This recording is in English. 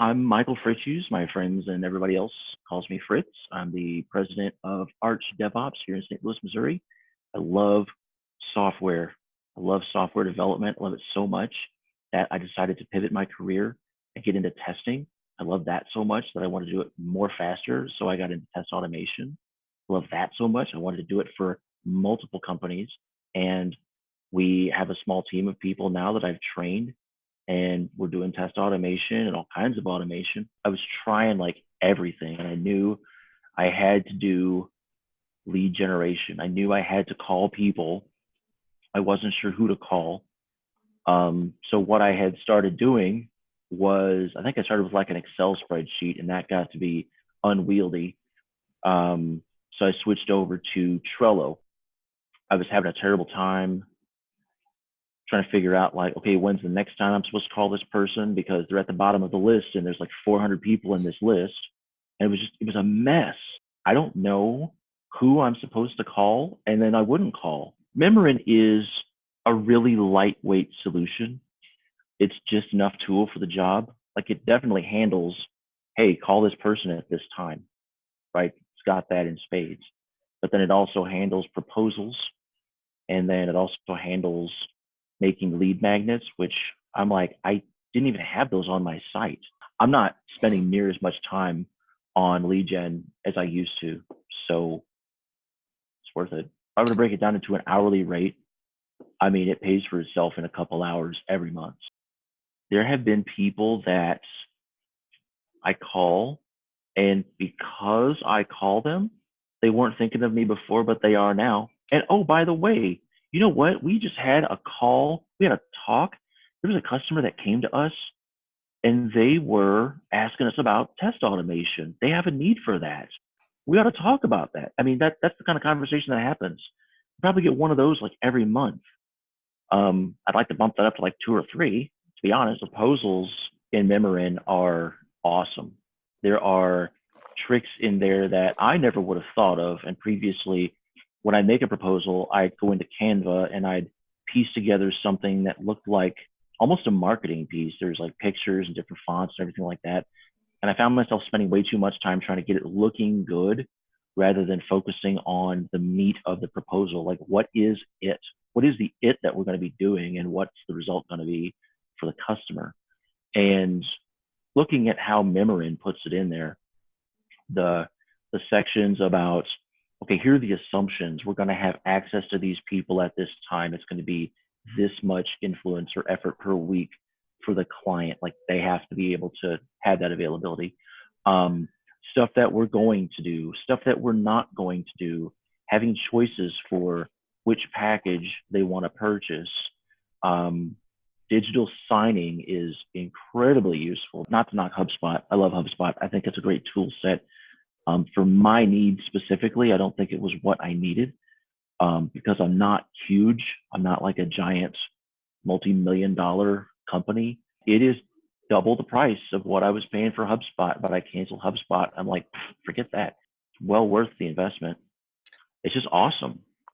I'm Michael Fritzius. My friends and everybody else calls me Fritz. I'm the president of Arch DevOps here in St. Louis, Missouri. I love software. I love software development. I love it so much that I decided to pivot my career and get into testing. I love that so much that I wanted to do it more faster. So I got into test automation. I love that so much. I wanted to do it for multiple companies. And we have a small team of people now that I've trained, and we're doing test automation and all kinds of automation. I was trying like everything, and I knew I had to do lead generation. I knew I had to call people. I wasn't sure who to call. So what I had started doing was, I think I started with like an Excel spreadsheet, and that got to be unwieldy. So I switched over to Trello. I was having a terrible time trying to figure out like, okay, when's the next time I'm supposed to call this person, because they're at the bottom of the list and there's like 400 people in this list. And it was a mess. I don't know who I'm supposed to call, and then I wouldn't call. Mimiran is a really lightweight solution. It's just enough tool for the job. Like it definitely handles, hey, call this person at this time, right? It's got that in spades. But then it also handles proposals, and then it also handles making lead magnets, which I'm like, I didn't even have those on my site. I'm not spending near as much time on lead gen as I used to. So it's worth it. If I were to break it down into an hourly rate, I mean, it pays for itself in a couple hours every month. There have been people that I call, and because I call them, they weren't thinking of me before, but they are now. And oh, by the way, you know what? We just had a call. We had a talk. There was a customer that came to us, and they were asking us about test automation. They have a need for that. We ought to talk about that. I mean, that's the kind of conversation that happens. Probably get one of those like every month. I'd like to bump that up to like 2 or 3. To be honest, proposals in Mimiran are awesome. There are tricks in there that I never would have thought of. And previously, when I make a proposal, I'd go into Canva and I'd piece together something that looked like almost a marketing piece. There's like pictures and different fonts and everything like that. And I found myself spending way too much time trying to get it looking good rather than focusing on the meat of the proposal. Like, what is it? What is the it that we're going to be doing, and what's the result going to be for the customer? And looking at how Mimiran puts it in there, the sections about, okay, here are the assumptions. We're going to have access to these people at this time. It's going to be this much influence or effort per week for the client. Like they have to be able to have that availability. Stuff that we're going to do, stuff that we're not going to do, having choices for which package they want to purchase. Digital signing is incredibly useful. Not to knock HubSpot. I love HubSpot. I think it's a great tool set. For my needs specifically, I don't think it was what I needed, because I'm not huge. I'm not like a giant multi-million-dollar company. It is double the price of what I was paying for HubSpot, but I canceled HubSpot. I'm like, forget that. It's well worth the investment. It's just awesome.